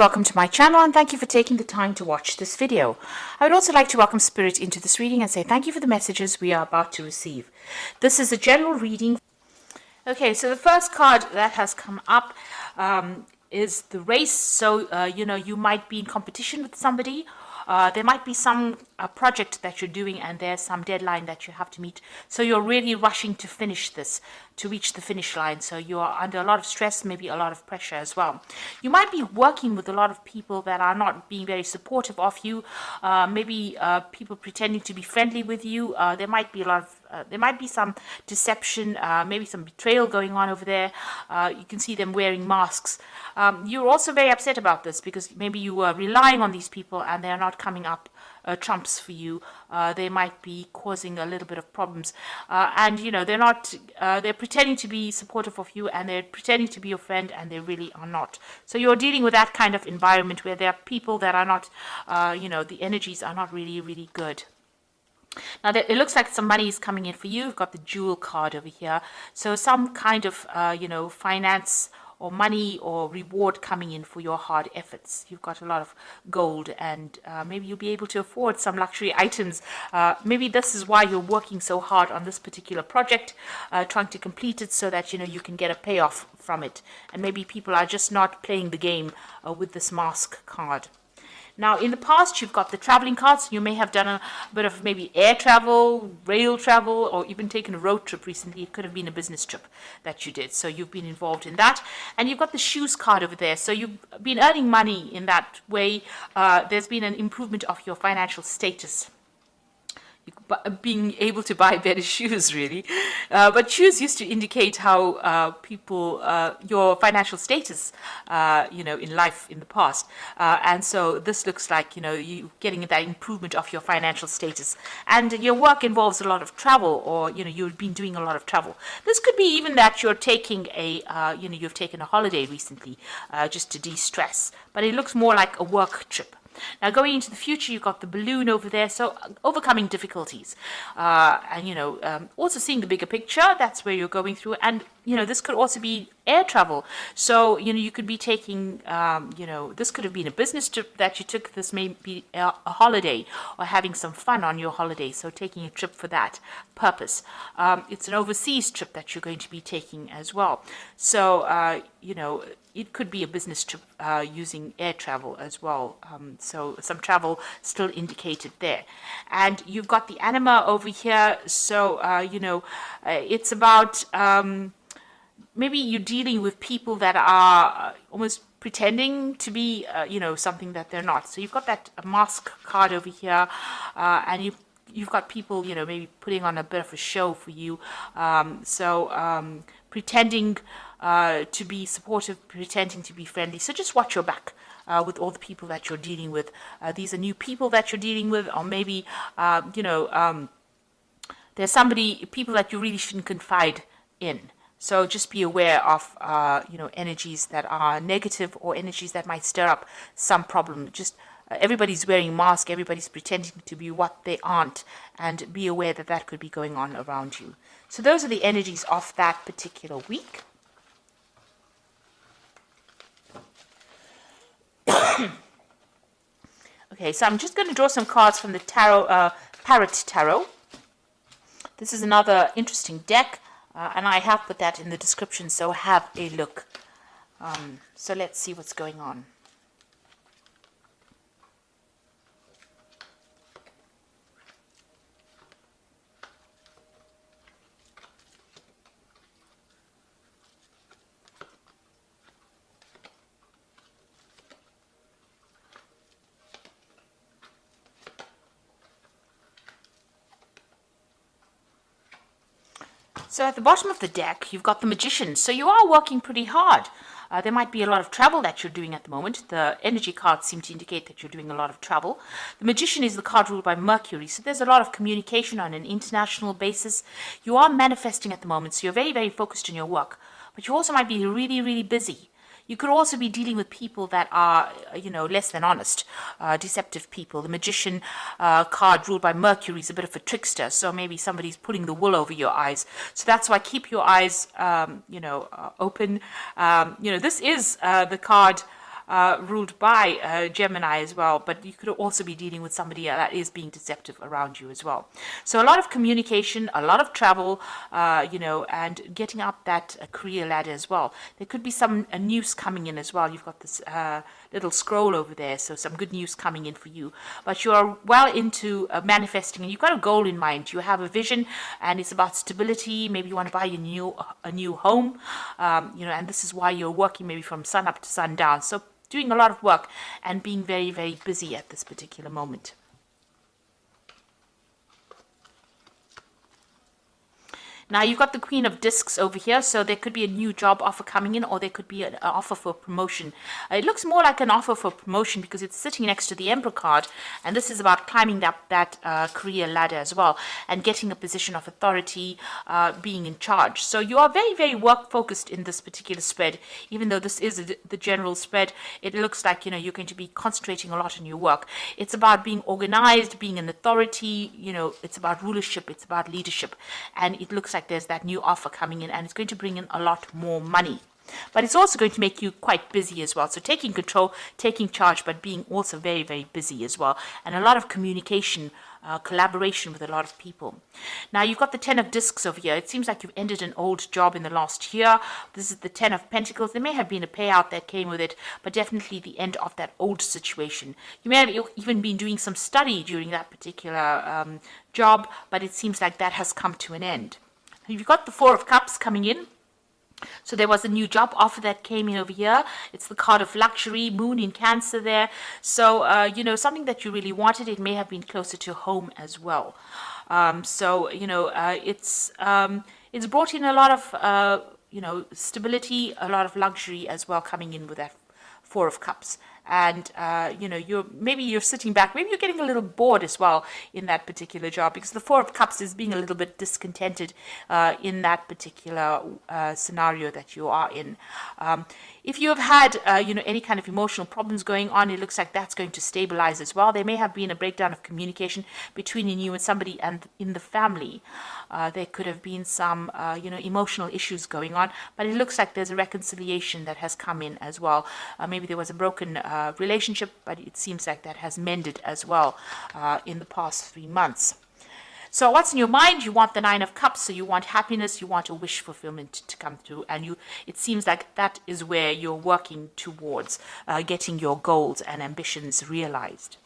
Welcome to my channel and thank you for taking the time to watch this video. I would also like to welcome Spirit into this reading and say thank you for the messages we are about to receive. This is a general reading. Okay, so the first card that has come up is the race. So, you might be in competition with somebody. There might be some project that you're doing and there's some deadline that you have to meet. So you're really rushing to finish this, to reach the finish line. So you are under a lot of stress, maybe a lot of pressure as well. You might be working with a lot of people that are not being very supportive of you. Maybe people pretending to be friendly with you. There might be there might be some deception, maybe some betrayal going on over there. You can see them wearing masks. You're also very upset about this because maybe you were relying on these people and they're not coming up trumps for you. They might be causing a little bit of problems, and they're pretending to be supportive of you and they're pretending to be your friend and they really are not. So you're dealing with that kind of environment where there are people that are not, the energies are not really good. Now, it looks like some money is coming in for you. You've got the Jewel card over here. So some kind of, finance or money or reward coming in for your hard efforts. You've got a lot of gold and maybe you'll be able to afford some luxury items. Maybe this is why you're working so hard on this particular project, trying to complete it so that, you can get a payoff from it. And maybe people are just not playing the game with this mask card. Now, in the past, you've got the traveling cards. You may have done a bit of maybe air travel, rail travel, or even taken a road trip recently. It could have been a business trip that you did. So you've been involved in that. And you've got the shoes card over there. So you've been earning money in that way. There's been an improvement of your financial status. Being able to buy better shoes, really. But shoes used to indicate how your financial status, in life in the past. And so this looks like, you getting that improvement of your financial status. And your work involves a lot of travel, or, you've been doing a lot of travel. This could be even that you're taking you've taken a holiday recently just to de-stress. But it looks more like a work trip. Now, going into the future, you've got the balloon over there, so overcoming difficulties. Also seeing the bigger picture, that's where you're going through. And, this could also be air travel. So, you could be taking, this could have been a business trip that you took. This may be a holiday or having some fun on your holiday. So taking a trip for that purpose. It's an overseas trip that you're going to be taking as well. So, it could be a business trip using air travel as well. So some travel still indicated there. And you've got the anima over here. So, it's about maybe you're dealing with people that are almost pretending to be, something that they're not. So you've got that mask card over here, and you've got people, maybe putting on a bit of a show for you. Pretending to be supportive, pretending to be friendly. So just watch your back with all the people that you're dealing with. These are new people that you're dealing with, or maybe, there's people that you really shouldn't confide in. So just be aware of, energies that are negative or energies that might stir up some problem. Just everybody's wearing masks, everybody's pretending to be what they aren't, and be aware that that could be going on around you. So those are the energies of that particular week. Okay, so I'm just going to draw some cards from the tarot, Parrot Tarot. This is another interesting deck, and I have put that in the description, so have a look. So let's see what's going on. So at the bottom of the deck, you've got the Magician. So you are working pretty hard. There might be a lot of travel that you're doing at the moment. The energy cards seem to indicate that you're doing a lot of travel. The Magician is the card ruled by Mercury. So there's a lot of communication on an international basis. You are manifesting at the moment. So you're very focused on your work. But you also might be really busy. You could also be dealing with people that are, less than honest, deceptive people. The Magician card ruled by Mercury is a bit of a trickster, so maybe somebody's pulling the wool over your eyes. So that's why keep your eyes, open. This is the card ruled by Gemini as well, but you could also be dealing with somebody that is being deceptive around you as well. So a lot of communication, a lot of travel, and getting up that career ladder as well. There could be some news coming in as well. You've got this little scroll over there, so some good news coming in for you. But you are well into manifesting, and you've got a goal in mind. You have a vision, and it's about stability. Maybe you want to buy a new home, and this is why you're working maybe from sun up to sundown. So doing a lot of work and being very, very busy at this particular moment. Now you've got the Queen of Discs over here, so there could be a new job offer coming in, or there could be an offer for promotion. It looks more like an offer for promotion because it's sitting next to the Emperor card, and this is about climbing up that career ladder as well, and getting a position of authority, being in charge. So you are very, very work focused in this particular spread. Even though this is the general spread, it looks like you're going to be concentrating a lot on your work. It's about being organized, being an authority. It's about rulership, it's about leadership, and it looks like there's that new offer coming in, and it's going to bring in a lot more money. But it's also going to make you quite busy as well. So taking control, taking charge, but being also very, very busy as well. And a lot of communication, collaboration with a lot of people. Now you've got the 10 of Discs over here. It seems like you've ended an old job in the last year. This is the 10 of Pentacles. There may have been a payout that came with it, but definitely the end of that old situation. You may have even been doing some study during that particular job, but it seems like that has come to an end. You've got the 4 of Cups coming in. So there was a new job offer that came in over here. It's the card of luxury, moon in Cancer there. So, something that you really wanted. It may have been closer to home as well. It's brought in a lot of, stability, a lot of luxury as well coming in with that 4 of Cups. And, you're sitting back, maybe you're getting a little bored as well in that particular job, because the 4 of Cups is being a little bit discontented in that particular scenario that you are in. If you have had, any kind of emotional problems going on, it looks like that's going to stabilize as well. There may have been a breakdown of communication between you and somebody and in the family. There could have been some, emotional issues going on, but it looks like there's a reconciliation that has come in as well. Maybe there was a broken relationship, but it seems like that has mended as well in the past 3 months. So what's in your mind? You want the 9 of Cups, so you want happiness, you want a wish fulfillment to come through, and it seems like that is where you're working towards getting your goals and ambitions realized.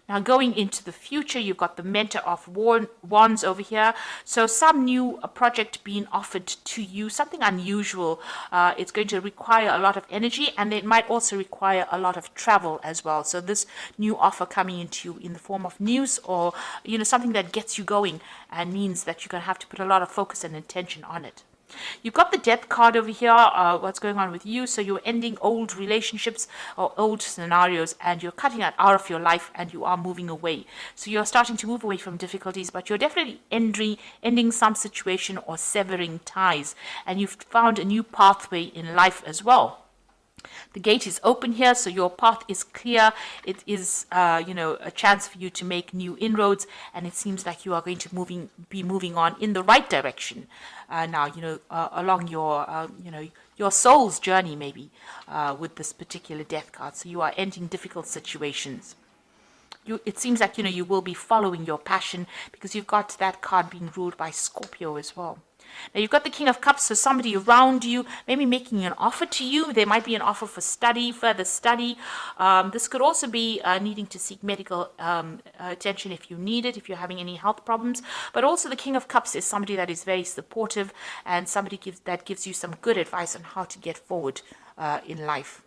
Now going into the future, you've got the Mentor of Wands over here. So some new project being offered to you, something unusual. It's going to require a lot of energy, and it might also require a lot of travel as well. So this new offer coming into you in the form of news, or something that gets you going and means that you're going to have to put a lot of focus and attention on it. You've got the Death card over here, what's going on with you. So you're ending old relationships or old scenarios, and you're cutting that out of your life, and you are moving away. So you're starting to move away from difficulties, but you're definitely ending some situation or severing ties, and you've found a new pathway in life as well. The gate is open here, so your path is clear. It is, a chance for you to make new inroads, and it seems like you are going to be moving on in the right direction now. Along your soul's journey, maybe with this particular Death card. So you are ending difficult situations. It seems like you will be following your passion, because you've got that card being ruled by Scorpio as well. Now you've got the King of Cups, so somebody around you maybe making an offer to you. There might be an offer for further study. This could also be needing to seek medical attention if you need it, if you're having any health problems. But also the King of Cups is somebody that is very supportive, and somebody that gives you some good advice on how to get forward in life.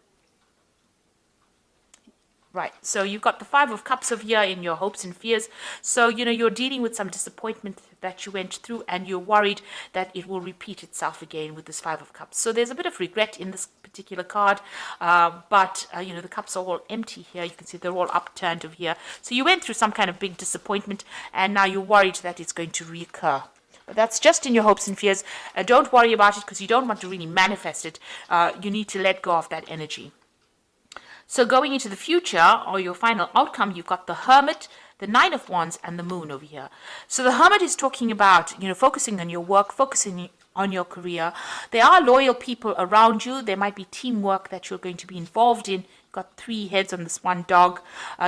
Right, so you've got the 5 of Cups over here in your hopes and fears. So, you're dealing with some disappointment that you went through, and you're worried that it will repeat itself again with this 5 of Cups. So there's a bit of regret in this particular card, but the cups are all empty here. You can see they're all upturned over here. So you went through some kind of big disappointment, and now you're worried that it's going to reoccur. But that's just in your hopes and fears. Don't worry about it, because you don't want to really manifest it. You need to let go of that energy. So going into the future, or your final outcome, you've got the Hermit, the 9 of Wands, and the Moon over here. So the Hermit is talking about, focusing on your work, focusing on your career. There are loyal people around you. There might be teamwork that you're going to be involved in got 3 heads on this one dog.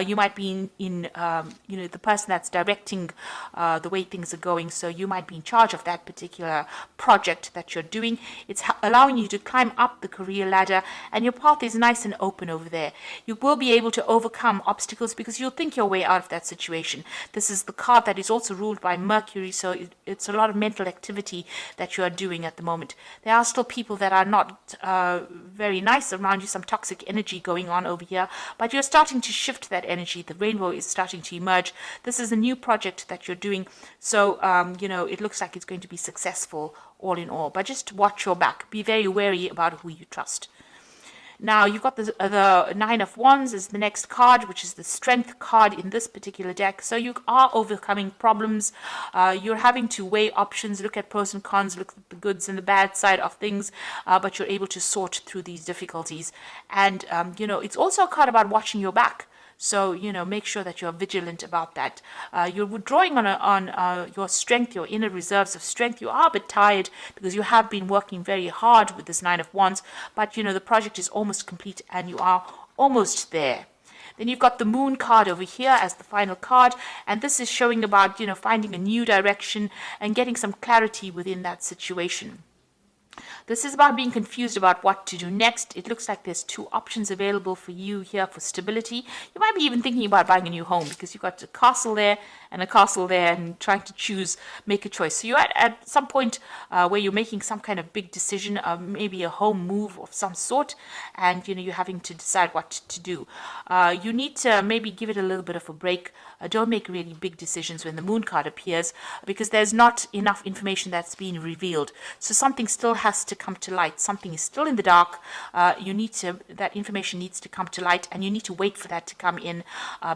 You might be the person that's directing the way things are going. So you might be in charge of that particular project that you're doing. It's allowing you to climb up the career ladder, and your path is nice and open over there. You will be able to overcome obstacles because you'll think your way out of that situation. This is the card that is also ruled by Mercury, so it's a lot of mental activity that you are doing at the moment. There are still people that are not very nice around you, some toxic energy going on over here, but you're starting to shift that energy. The rainbow is starting to emerge. This is a new project that you're doing, so it looks like it's going to be successful all in all, but just watch your back. Be very wary about who you trust. Now, you've got the Nine of Wands is the next card, which is the Strength card in this particular deck. So you are overcoming problems. You're having to weigh options, look at pros and cons, look at the goods and the bad side of things, but you're able to sort through these difficulties. And, it's also a card about watching your back. So, make sure that you're vigilant about that. You're withdrawing on your strength, your inner reserves of strength. You are a bit tired because you have been working very hard with this Nine of Wands, but, the project is almost complete and you are almost there. Then you've got the Moon card over here as the final card, and this is showing about, finding a new direction and getting some clarity within that situation. This is about being confused about what to do next. It looks like there's 2 options available for you here for stability. You might be even thinking about buying a new home because you've got a castle there and a castle there and trying to make a choice. So you're at some point where you're making some kind of big decision, maybe a home move of some sort, and you're having to decide what to do. You need to maybe give it a little bit of a break. Don't make really big decisions when the Moon card appears because there's not enough information that's being revealed. So something still has to come to light. Something is still in the dark. That information needs to come to light, and you need to wait for that to come in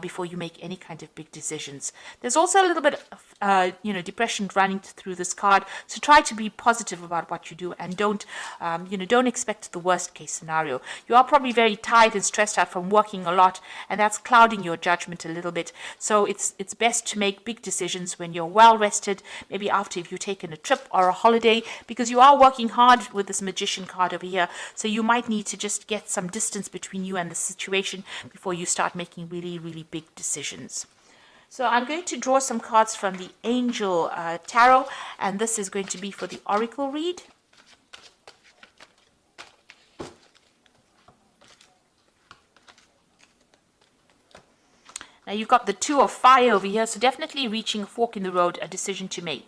before you make any kind of big decisions. There's also a little bit of depression running through this card. So try to be positive about what you do, and don't expect the worst case scenario. You are probably very tired and stressed out from working a lot, and that's clouding your judgment a little bit. So it's best to make big decisions when you're well rested, maybe after if you've taken a trip or a holiday, because you are working hard with this Magician card over here. So you might need to just get some distance between you and the situation before you start making really, really big decisions. So I'm going to draw some cards from the Angel Tarot, and this is going to be for the Oracle read. Now you've got the Two of Fire over here, so definitely reaching a fork in the road, a decision to make.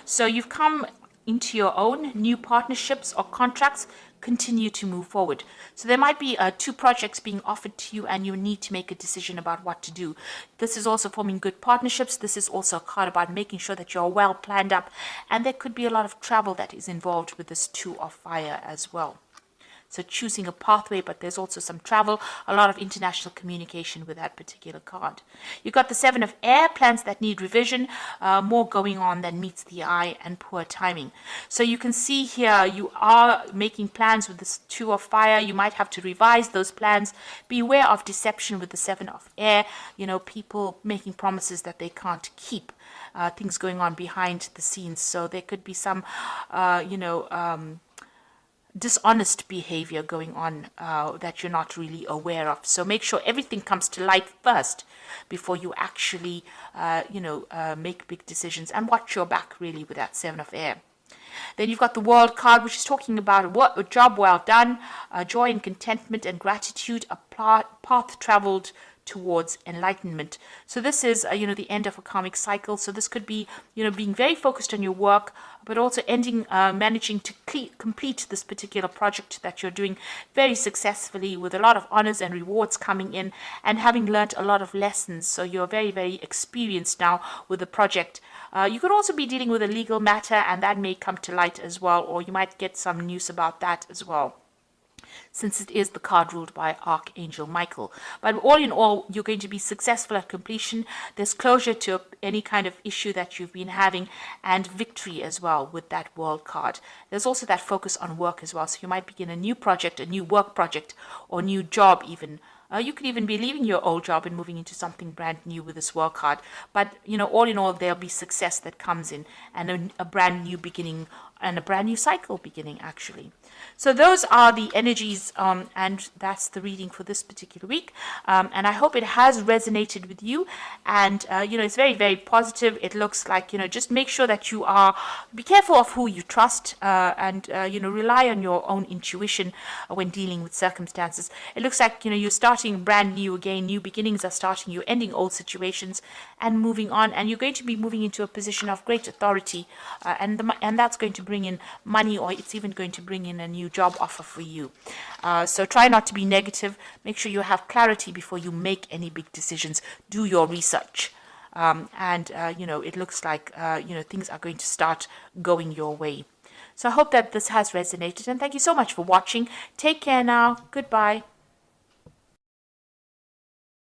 So you've come into your own, new partnerships or contracts continue to move forward. So there might be 2 projects being offered to you and you need to make a decision about what to do. This is also forming good partnerships. This is also a card about making sure that you're well planned up, and there could be a lot of travel that is involved with this Two of Fire as well. So choosing a pathway, but there's also some travel, a lot of international communication with that particular card. You've got the Seven of Air, plans that need revision, more going on than meets the eye, and poor timing. So you can see here you are making plans with this Two of Fire. You might have to revise those plans. Beware of deception with the Seven of Air. People making promises that they can't keep. Things going on behind the scenes. So there could be some, dishonest behavior going on that you're not really aware of. So make sure everything comes to light first before you actually, make big decisions, and watch your back really with that Seven of Air. Then you've got the World card, which is talking about a job well done, joy and contentment and gratitude, a path traveled towards enlightenment. So this is, the end of a karmic cycle. So this could be, being very focused on your work, but also managing to complete this particular project that you're doing very successfully with a lot of honors and rewards coming in, and having learned a lot of lessons. So you're very, very experienced now with the project. You could also be dealing with a legal matter, and that may come to light as well, or you might get some news about that as well, since it is the card ruled by Archangel Michael. But all in all, you're going to be successful at completion. There's closure to any kind of issue that you've been having, and victory as well with that World card. There's also that focus on work as well. So you might begin a new project, a new work project, or new job even. You could even be leaving your old job and moving into something brand new with this World card. But, all in all, there'll be success that comes in, and a brand new beginning and a brand new cycle beginning, actually. So those are the energies, and that's the reading for this particular week. And I hope it has resonated with you. And, it's very, very positive. It looks like, just make sure that be careful of who you trust, and, rely on your own intuition when dealing with circumstances. It looks like, you're starting brand new again. New beginnings are starting. You're ending old situations and moving on. And you're going to be moving into a position of great authority, and that's going to bring in money, or it's even going to bring in a new job offer for you. So try not to be negative. Make sure you have clarity before you make any big decisions. Do your research. It looks like, things are going to start going your way. So I hope that this has resonated, and thank you so much for watching. Take care now. Goodbye.